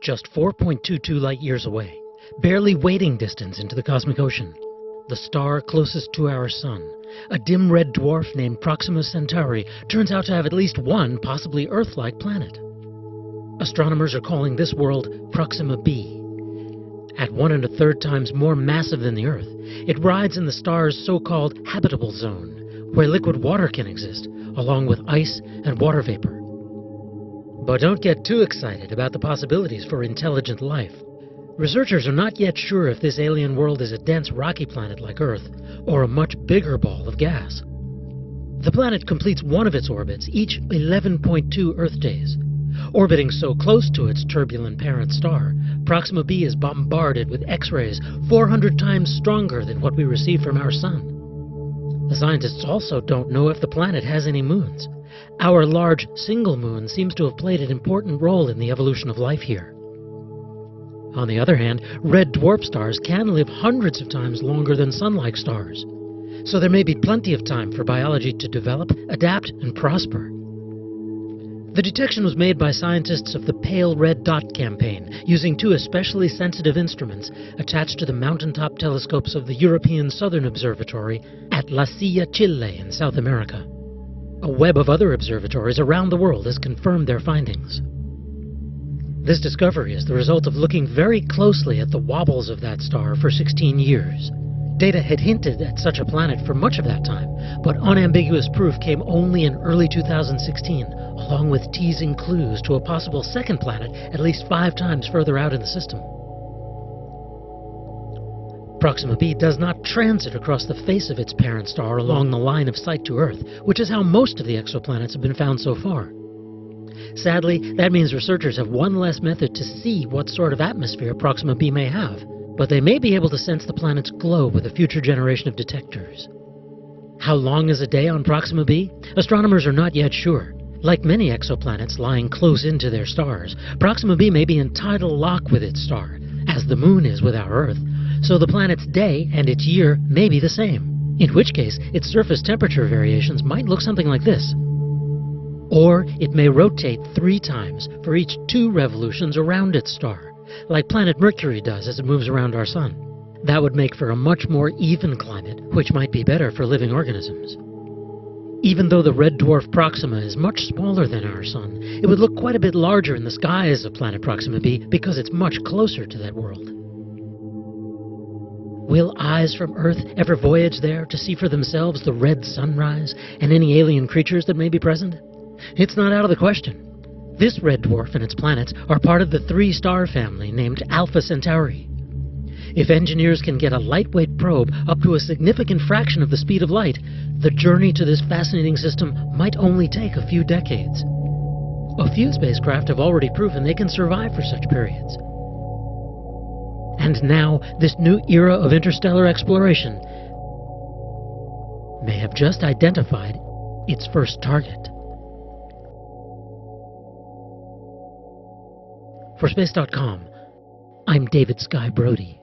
just 4.22 light-years away, barely wading distance into the cosmic ocean. The star closest to our Sun, a dim red dwarf named Proxima Centauri, turns out to have at least one possibly Earth-like planet. Astronomers are calling this world Proxima b. At 1 1/3 times more massive than the Earth, it rides in the star's so-called habitable zone, where liquid water can exist, along with ice and water vapor. But don't get too excited about the possibilities for intelligent life. Researchers are not yet sure if this alien world is a dense rocky planet like Earth, or a much bigger ball of gas. The planet completes one of its orbits each 11.2 Earth days. Orbiting so close to its turbulent parent star, Proxima b is bombarded with X-rays 400 times stronger than what we receive from our Sun. The scientists also don't know if the planet has any moons. Our large single moon seems to have played an important role in the evolution of life here. On the other hand, red dwarf stars can live hundreds of times longer than Sun-like stars, so there may be plenty of time for biology to develop, adapt, and prosper. The detection was made by scientists of the Pale Red Dot campaign, using 2 especially sensitive instruments attached to the mountaintop telescopes of the European Southern Observatory at La Silla, Chile in South America. A web of other observatories around the world has confirmed their findings. This discovery is the result of looking very closely at the wobbles of that star for 16 years. Data had hinted at such a planet for much of that time, but unambiguous proof came only in early 2016, along with teasing clues to a possible second planet at least 5 times further out in the system. Proxima b does not transit across the face of its parent star along the line of sight to Earth, which is how most of the exoplanets have been found so far. Sadly, that means researchers have one less method to see what sort of atmosphere Proxima b may have, but they may be able to sense the planet's glow with a future generation of detectors. How long is a day on Proxima b? Astronomers are not yet sure. Like many exoplanets lying close into their stars, Proxima b may be in tidal lock with its star, as the Moon is with our Earth, so the planet's day and its year may be the same, in which case its surface temperature variations might look something like this. Or it may rotate 3 times for each 2 revolutions around its star, like planet Mercury does as it moves around our Sun. That would make for a much more even climate, which might be better for living organisms. Even though the red dwarf Proxima is much smaller than our Sun, it would look quite a bit larger in the skies of planet Proxima b because it's much closer to that world. Will eyes from Earth ever voyage there to see for themselves the red sunrise and any alien creatures that may be present? It's not out of the question. This red dwarf and its planets are part of the 3-star family named Alpha Centauri. If engineers can get a lightweight probe up to a significant fraction of the speed of light, the journey to this fascinating system might only take a few decades. A few spacecraft have already proven they can survive for such periods. And now, this new era of interstellar exploration may have just identified its first target. For Space.com, I'm David Sky Brody.